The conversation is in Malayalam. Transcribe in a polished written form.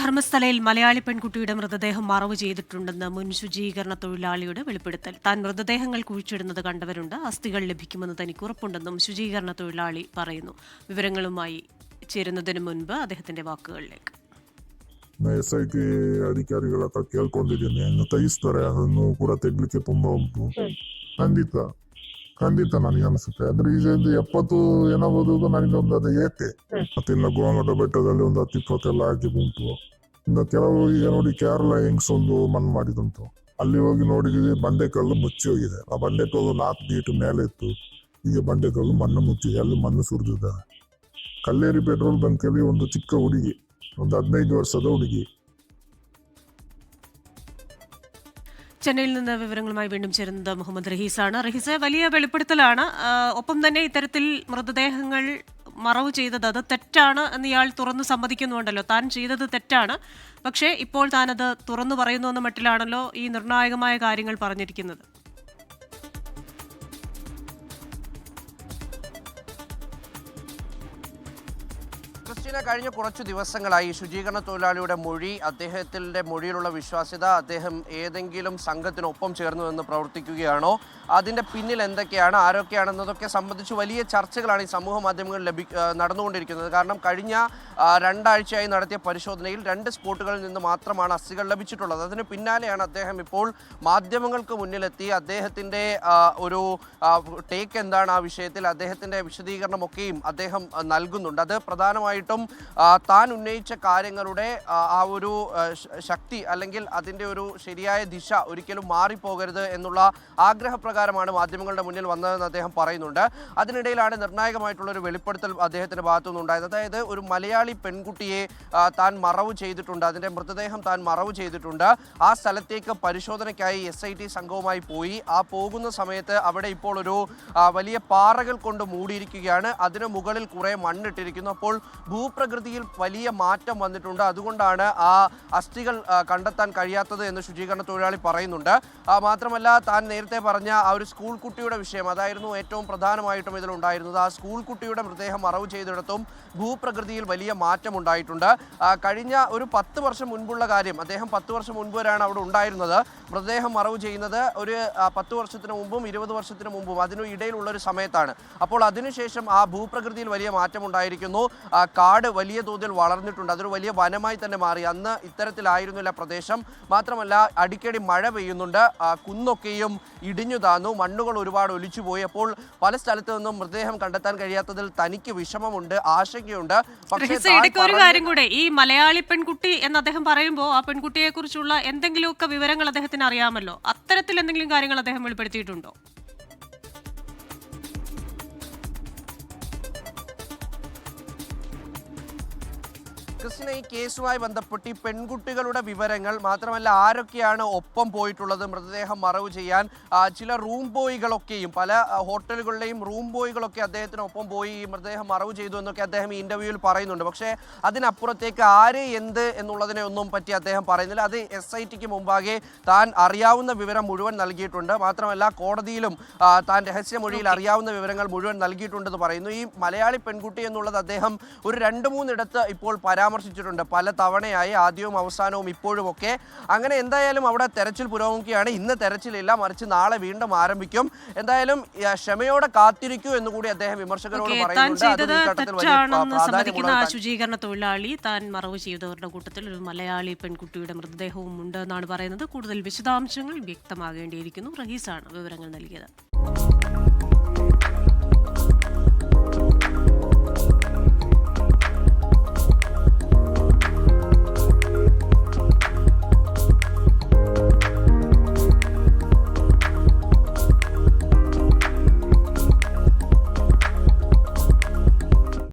ധർമ്മസ്ഥലയിൽ മലയാളി പെൺകുട്ടിയുടെ മൃതദേഹം മറവ് ചെയ്തിട്ടുണ്ടെന്ന് മുൻ ശുചീകരണ തൊഴിലാളിയുടെ വെളിപ്പെടുത്തൽ. താൻ മൃതദേഹങ്ങൾ കുഴിച്ചിടുന്നത് കണ്ടവരുണ്ട്, അസ്ഥികൾ ലഭിക്കുമെന്ന് തനിക്ക് ഉറപ്പുണ്ടെന്നും ശുചീകരണ തൊഴിലാളി പറയുന്നു. വിവരങ്ങളുമായി ചേരുന്നതിന് മുൻപ് അദ്ദേഹത്തിന്റെ വാക്കുകളിലേക്ക്. SIT ಅಧಿಕಾರಿಗಳ ಹತ್ರ ಕೇಳ್ಕೊಂಡಿದ್ದೀನಿ, ತೆಗಿಸ್ತಾರೆ, ಅದನ್ನು ಕೂಡ ತೆಗ್ಲಿಕ್ಕೆ ತುಂಬಾ ಉಂಟು. ಖಂಡಿತ ನನಗೆ ಅನಿಸುತ್ತೆ. ಆದ್ರೆ ಈಗ 70 ಏನಾಗೋದು ನನಗೊಂದು ಅದು ಏಕೆ ಮತ್ತೆ ಇನ್ನು ಗೋಮಟ ಬೆಟ್ಟದಲ್ಲಿ ಒಂದು 10-20 ಹಾಕಿ ಉಂಟು. ಇನ್ನು ಕೆಲವು ಈಗ ನೋಡಿ ಕೇರಳ ಹೆಂಗ್ಸ್ ಒಂದು ಮಣ್ಣು ಮಾಡಿದಂತು, ಅಲ್ಲಿ ಹೋಗಿ ನೋಡಿದೀವಿ, ಬಂಡೆಕಲ್ಲು ಮುಚ್ಚಿ ಹೋಗಿದೆ. ಆ ಬಂಡೆಕಲ್ಲು 4 ಫೀಟ್ ಮೇಲೆ ಇತ್ತು, ಈಗ ಬಂಡೆಕಲ್ಲು ಮಣ್ಣು ಮುಚ್ಚಿದೆ, ಅಲ್ಲಿ ಮಣ್ಣು ಸುರಿದಿದ್ದಾರೆ. ಕಲ್ಲೇರಿ ಪೆಟ್ರೋಲ್ ಬಂಕಲ್ಲಿ ಒಂದು ಚಿಕ್ಕ ಹುಡುಗಿ, ಒಂದು 15 ವರ್ಷದ ಹುಡುಗಿ. ചെന്നൈയിൽ നിന്ന് വിവരങ്ങളുമായി വീണ്ടും ചേരുന്നത് മുഹമ്മദ് റഹീസാണ്. റഹീസ്, വലിയ വെളിപ്പെടുത്തലാണ്. ഒപ്പം തന്നെ ഇത്തരത്തിൽ മൃതദേഹങ്ങൾ മറവ് ചെയ്തത് അത് തെറ്റാണ് എന്ന് ഇയാൾ തുറന്നു സമ്മതിക്കുന്നുണ്ടല്ലോ. താൻ ചെയ്തത് തെറ്റാണ്, പക്ഷേ ഇപ്പോൾ താനത് തുറന്നു പറയുന്നു എന്ന മട്ടിലാണല്ലോ ഈ നിർണായകമായ കാര്യങ്ങൾ പറഞ്ഞിരിക്കുന്നത്. ക്രിസ്റ്റീന, കഴിഞ്ഞ കുറച്ചു ദിവസങ്ങളായി ശുചീകരണ തൊഴിലാളിയുടെ മൊഴി, അദ്ദേഹത്തിൻ്റെ മൊഴിയിലുള്ള വിശ്വാസ്യത, അദ്ദേഹം ഏതെങ്കിലും സംഘത്തിനൊപ്പം ചേർന്നു എന്ന് പ്രവർത്തിക്കുകയാണോ, അതിൻ്റെ പിന്നിൽ എന്തൊക്കെയാണ്, ആരൊക്കെയാണെന്നതൊക്കെ സംബന്ധിച്ച് വലിയ ചർച്ചകളാണ് ഈ സമൂഹ മാധ്യമങ്ങളിൽ നടന്നുകൊണ്ടിരിക്കുന്നത്. കാരണം കഴിഞ്ഞ 2 ആഴ്ചയായി നടത്തിയ പരിശോധനയിൽ 2 സ്പോട്ടുകളിൽ നിന്ന് മാത്രമാണ് അസ്ഥികൾ ലഭിച്ചിട്ടുള്ളത്. അതിന് പിന്നാലെയാണ് അദ്ദേഹം ഇപ്പോൾ മാധ്യമങ്ങൾക്ക് മുന്നിലെത്തി അദ്ദേഹത്തിൻ്റെ ഒരു ടേക്ക് എന്താണ് ആ വിഷയത്തിൽ, അദ്ദേഹത്തിൻ്റെ വിശദീകരണമൊക്കെയും അദ്ദേഹം നൽകുന്നുണ്ട്. അത് പ്രധാനമായിട്ടും താൻ ഉന്നയിച്ച കാര്യങ്ങളുടെ ആ ഒരു ശക്തി അല്ലെങ്കിൽ അതിൻ്റെ ഒരു ശരിയായ ദിശ ഒരിക്കലും മാറിപ്പോകരുത് എന്നുള്ള ആഗ്രഹപ്രകാരമാണ് മാധ്യമങ്ങളുടെ മുന്നിൽ വന്നതെന്ന് അദ്ദേഹം പറയുന്നുണ്ട്. അതിനിടയിലാണ് നിർണായകമായിട്ടുള്ളൊരു വെളിപ്പെടുത്തൽ അദ്ദേഹത്തിൻ്റെ ഭാഗത്തുനിന്നുണ്ടായത്. അതായത് ഒരു മലയാളി പെൺകുട്ടിയെ താൻ മറവ് ചെയ്തിട്ടുണ്ട്, അതിൻ്റെ മൃതദേഹം താൻ മറവ് ചെയ്തിട്ടുണ്ട്. ആ സ്ഥലത്തേക്ക് പരിശോധനയ്ക്കായി SIT സംഘവുമായി പോയി. ആ പോകുന്ന സമയത്ത് അവിടെ ഇപ്പോൾ ഒരു വലിയ പാറകൾ കൊണ്ട് മൂടിയിരിക്കുകയാണ്, അതിന് മുകളിൽ കുറേ മണ്ണിട്ടിരിക്കുന്നു. അപ്പോൾ ഭൂപ്രകൃതിയിൽ വലിയ മാറ്റം വന്നിട്ടുണ്ട്, അതുകൊണ്ടാണ് ആ അസ്ഥികൾ കണ്ടെത്താൻ കഴിയാത്തത് എന്ന് ശുചീകരണ തൊഴിലാളി പറയുന്നുണ്ട്. മാത്രമല്ല, താൻ നേരത്തെ പറഞ്ഞ ആ ഒരു സ്കൂൾ കുട്ടിയുടെ വിഷയം അതായിരുന്നു ഏറ്റവും പ്രധാനമായിട്ടും ഇതിലുണ്ടായിരുന്നത്. ആ സ്കൂൾ കുട്ടിയുടെ മൃതദേഹം മറവ് ചെയ്തിടത്തും ഭൂപ്രകൃതിയിൽ വലിയ മാറ്റം ഉണ്ടായിട്ടുണ്ട്. കഴിഞ്ഞ ഒരു 10 വർഷം മുൻപുള്ള കാര്യം, അദ്ദേഹം 10 വർഷം മുൻപ് വരെയാണ് അവിടെ ഉണ്ടായിരുന്നത്. മൃതദേഹം മറവ് ചെയ്യുന്നത് ഒരു 10 വർഷത്തിന് മുമ്പും 20 വർഷത്തിന് മുമ്പും അതിനു ഇടയിലുള്ളൊരു സമയത്താണ്. അപ്പോൾ അതിനുശേഷം ആ ഭൂപ്രകൃതിയിൽ വലിയ മാറ്റം ഉണ്ടായിരിക്കുന്നു. കാട് വലിയ തോതിൽ വളർന്നിട്ടുണ്ട്, അതൊരു വലിയ വനമായി തന്നെ മാറി. അന്ന് ഇത്തരത്തിലായിരുന്നില്ല പ്രദേശം. മാത്രമല്ല, അടിക്കടി മഴ പെയ്യുന്നുണ്ട്, കുന്നൊക്കെയും ഇടിഞ്ഞു താന്നു, മണ്ണുകൾ ഒരുപാട് ഒലിച്ചുപോയി. അപ്പോൾ പല സ്ഥലത്തു നിന്നും മൃതദേഹം കണ്ടെത്താൻ കഴിയാത്തതിൽ തനിക്ക് വിഷമമുണ്ട്, ആശങ്കയുണ്ട്. ഒരു കാര്യം കൂടെ, ഈ മലയാളി പെൺകുട്ടി എന്ന് അദ്ദേഹം പറയുമ്പോൾ ആ പെൺകുട്ടിയെ കുറിച്ചുള്ള എന്തെങ്കിലുമൊക്കെ വിവരങ്ങൾ അദ്ദേഹത്തിന് അറിയാമല്ലോ. അത്തരത്തിൽ എന്തെങ്കിലും കാര്യങ്ങൾ അദ്ദേഹം വെളിപ്പെടുത്തിയിട്ടുണ്ടോ? ക്രിസ്റ്റീന, ഈ കേസുമായി ബന്ധപ്പെട്ട് ഈ പെൺകുട്ടികളുടെ വിവരങ്ങൾ മാത്രമല്ല, ആരൊക്കെയാണ് ഒപ്പം പോയിട്ടുള്ളത് മൃതദേഹം മറവ് ചെയ്യാൻ, ചില റൂം ബോയ്കളൊക്കെയും പല ഹോട്ടലുകളിലെയും റൂം ബോയ്കളൊക്കെ അദ്ദേഹത്തിനൊപ്പം പോയി ഈ മൃതദേഹം മറവ് ചെയ്തു എന്നൊക്കെ അദ്ദേഹം ഈ ഇൻ്റർവ്യൂവിൽ പറയുന്നുണ്ട്. പക്ഷേ അതിനപ്പുറത്തേക്ക് ആര് എന്ത് എന്നുള്ളതിനെ ഒന്നും പറ്റി അദ്ദേഹം പറയുന്നില്ല. അത് SITക്ക് മുമ്പാകെ താൻ അറിയാവുന്ന വിവരം മുഴുവൻ നൽകിയിട്ടുണ്ട്. മാത്രമല്ല, കോടതിയിലും താൻ രഹസ്യമൊഴിയിൽ അറിയാവുന്ന വിവരങ്ങൾ മുഴുവൻ നൽകിയിട്ടുണ്ടെന്ന് പറയുന്നു. ഈ മലയാളി പെൺകുട്ടി എന്നുള്ളത് അദ്ദേഹം ഒരു 2-3 ഇടത്ത് ഇപ്പോൾ പരാമർശിച്ചിട്ടുണ്ട്, പല തവണയായി, ആദ്യവും അവസാനവും ഇപ്പോഴുമൊക്കെ. അങ്ങനെ എന്തായാലും അവിടെ തെരച്ചിൽ പുരോഗമിക്കുകയാണ്. ഇന്ന് തെരച്ചിലില്ല, മറിച്ച് നാളെ വീണ്ടും ആരംഭിക്കും. എന്തായാലും ക്ഷമയോടെ കാത്തിരിക്കൂ എന്നുകൂടി അദ്ദേഹം വിമർശകരോട് പറയുന്നുണ്ട്. ശുചീകരണ തൊഴിലാളി താൻ മറവ് ചെയ്തവരുടെ കൂട്ടത്തിൽ ഒരു മലയാളി പെൺകുട്ടിയുടെ മൃതദേഹവും ഉണ്ട് എന്നാണ് പറയുന്നത്. കൂടുതൽ വിശദാംശങ്ങൾ വ്യക്തമാകേണ്ടിയിരിക്കുന്നു. റഹീസാണ് വിവരങ്ങൾ നൽകിയത്.